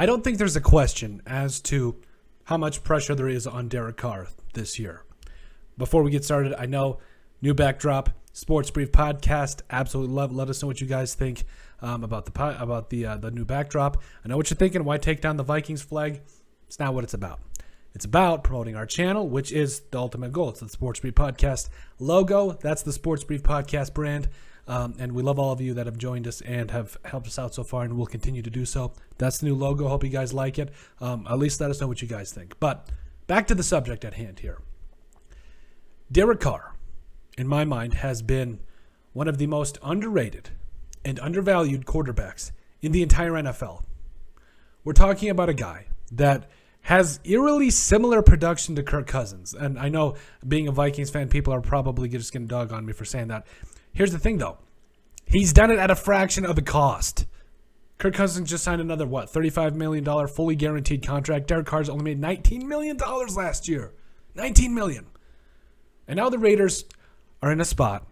I don't think there's a question as to how much pressure there is on Derek Carr this year. Before we get started, I know new backdrop, Sports Brief podcast. Absolutely love. Let us know what you guys think about the new backdrop. I know what you're thinking. Why take down the Vikings flag? It's not what it's about. It's about promoting our channel, which is the ultimate goal. It's the Sports Brief podcast logo. That's the Sports Brief podcast brand. And we love all of you that have joined us and have helped us out so far and will continue to do so. That's the new logo. Hope you guys like it. At least let us know what you guys think. But back to the subject at hand here. Derek Carr, in my mind, has been one of the most underrated and undervalued quarterbacks in the entire NFL. We're talking about a guy that has eerily similar production to Kirk Cousins. And I know, being a Vikings fan, people are probably just going to dog on me for saying that. Here's the thing, though. He's done it at a fraction of the cost. Kirk Cousins just signed another, $35 million fully guaranteed contract. Derek Carr's only made $19 million last year. $19 million. And now the Raiders are in a spot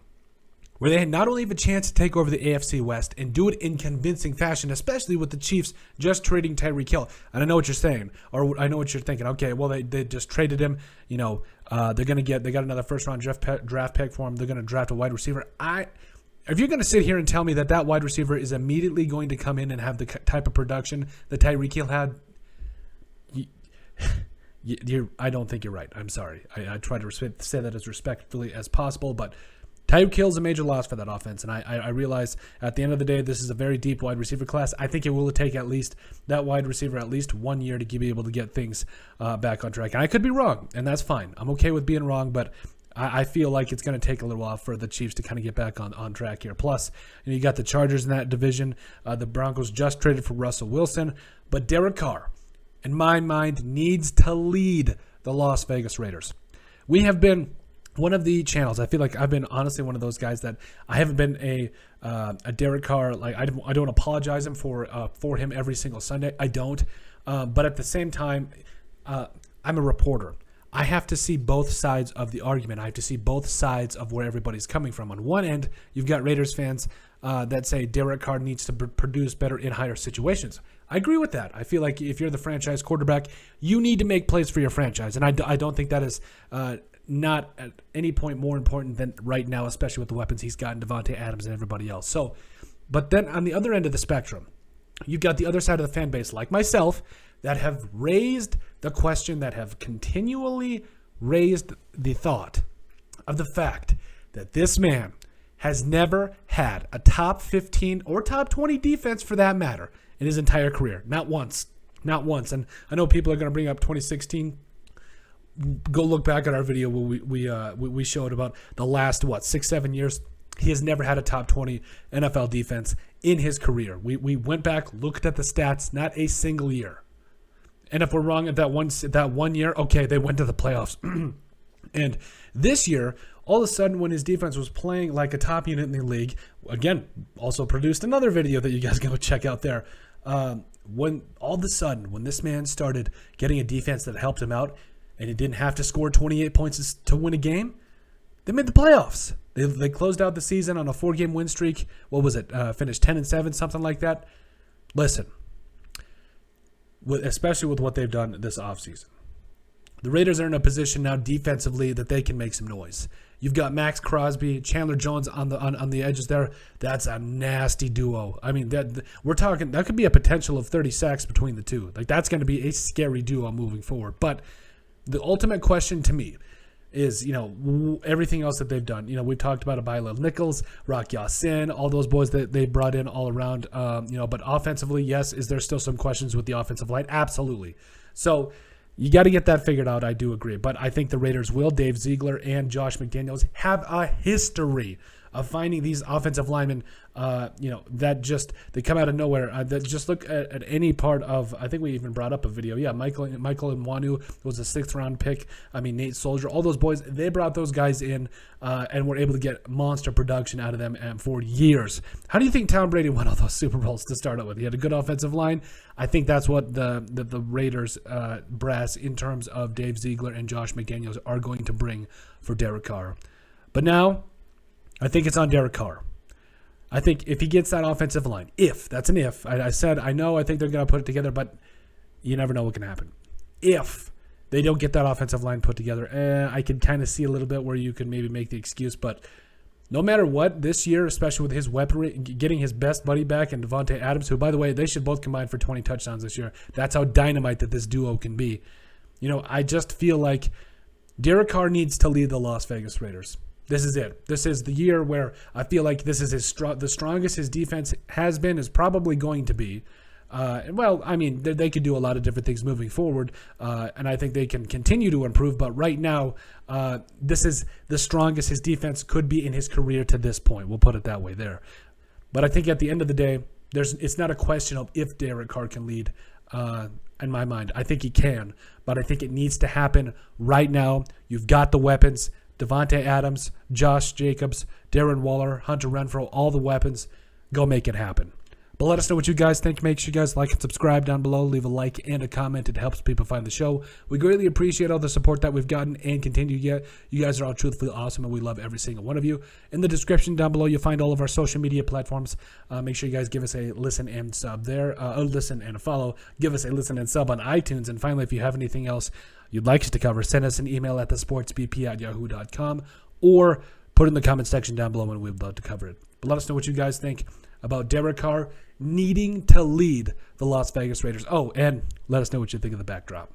where they not only have a chance to take over the AFC West and do it in convincing fashion, especially with the Chiefs just trading Tyreek Hill. And I know what you're saying, or I know what you're thinking. Okay, well, they just traded him. You know, they got another first-round draft pick for him. They're going to draft a wide receiver. If you're going to sit here and tell me that wide receiver is immediately going to come in and have the type of production that Tyreek Hill had, I don't think you're right. I'm sorry. I try to say that as respectfully as possible, but Tyreek Hill's a major loss for that offense, and I realize at the end of the day, this is a very deep wide receiver class. I think it will take at least that wide receiver at least 1 year to be able to get things back on track. And I could be wrong, and that's fine. I'm okay with being wrong, but I feel like it's going to take a little while for the Chiefs to kind of get back on track here. Plus, you got the Chargers in that division. The Broncos just traded for Russell Wilson, but Derek Carr, in my mind, needs to lead the Las Vegas Raiders. We have been one of the channels. I feel like I've been honestly one of those guys that I haven't been a Derek Carr. Like I don't apologize him for him every single Sunday. I don't. But at the same time, I'm a reporter. I have to see both sides of the argument. I have to see both sides of where everybody's coming from. On one end, you've got Raiders fans that say Derek Carr needs to produce better in higher situations. I agree with that. I feel like if you're the franchise quarterback, you need to make plays for your franchise. And I don't think that is not at any point more important than right now, especially with the weapons he's got in Davante Adams and everybody else. So, but then on the other end of the spectrum, you've got the other side of the fan base, like myself, that have raised the question, that have continually raised the thought of the fact that this man has never had a top 15 or top 20 defense, for that matter, in his entire career. Not once. Not once. And I know people are going to bring up 2016. Go look back at our video where we showed about the last 6-7 years. He has never had a top 20 NFL defense in his career. We went back, looked at the stats, not a single year. And if we're wrong at that one year, okay, they went to the playoffs. And this year, all of a sudden, when his defense was playing like a top unit in the league, again, also produced another video that you guys go check out there. When all of a sudden, when this man started getting a defense that helped him out, and he didn't have to score 28 points to win a game, they made the playoffs. They closed out the season on a 4-game win streak. What was it? Finished 10-7, something like that. Listen, especially with what they've done this offseason, the Raiders are in a position now defensively that they can make some noise. You've got Max Crosby, Chandler Jones on the edges there. That's a nasty duo. I mean, we're talking that could be a potential of 30 sacks between the two. Like, that's going to be a scary duo moving forward. But the ultimate question to me is, everything else that they've done. We've talked about Abaila Nichols, Rock Ya-Sin, all those boys that they brought in all around. But offensively, yes, is there still some questions with the offensive line? Absolutely. So you got to get that figured out. I do agree. But I think the Raiders will. Dave Ziegler and Josh McDaniels have a history of finding these offensive linemen, that they come out of nowhere. That just look at any part of, I think we even brought up a video. Yeah, Michael Nwanu was a 6th-round pick. I mean, Nate Soldier, all those boys, they brought those guys in and were able to get monster production out of them for years. How do you think Tom Brady won all those Super Bowls to start out with? He had a good offensive line. I think that's what the Raiders brass, in terms of Dave Ziegler and Josh McDaniels, are going to bring for Derek Carr. But now, I think it's on Derek Carr. I think if he gets that offensive line, that's an if. I think they're going to put it together, but you never know what can happen. If they don't get that offensive line put together, I can kind of see a little bit where you can maybe make the excuse, but no matter what, this year, especially with his weaponry, getting his best buddy back and Davante Adams, who, by the way, they should both combine for 20 touchdowns this year. That's how dynamite that this duo can be. I just feel like Derek Carr needs to lead the Las Vegas Raiders. This is it. This is the year where I feel like this is the strongest his defense has been, is probably going to be. They could do a lot of different things moving forward, and I think they can continue to improve. But right now, this is the strongest his defense could be in his career to this point. We'll put it that way there. But I think at the end of the day, it's not a question of if Derek Carr can lead. In my mind, I think he can, but I think it needs to happen right now. You've got the weapons: Davante Adams, Josh Jacobs, Darren Waller, Hunter Renfrow, all the weapons. Go make it happen. But let us know what you guys think. Make sure you guys like and subscribe down below. Leave a like and a comment. It helps people find the show. We greatly appreciate all the support that we've gotten and continue to get. You guys are all truthfully awesome, and we love every single one of you. In the description down below, you'll find all of our social media platforms. Make sure you guys give us a listen and sub there. Listen and a follow. Give us a listen and sub on iTunes. And finally, if you have anything else you'd like us to cover, send us an email at thesportsbp@yahoo.com or put it in the comment section down below, and we'd love to cover it. But let us know what you guys think about Derek Carr needing to lead the Las Vegas Raiders. Oh, and let us know what you think of the backdrop.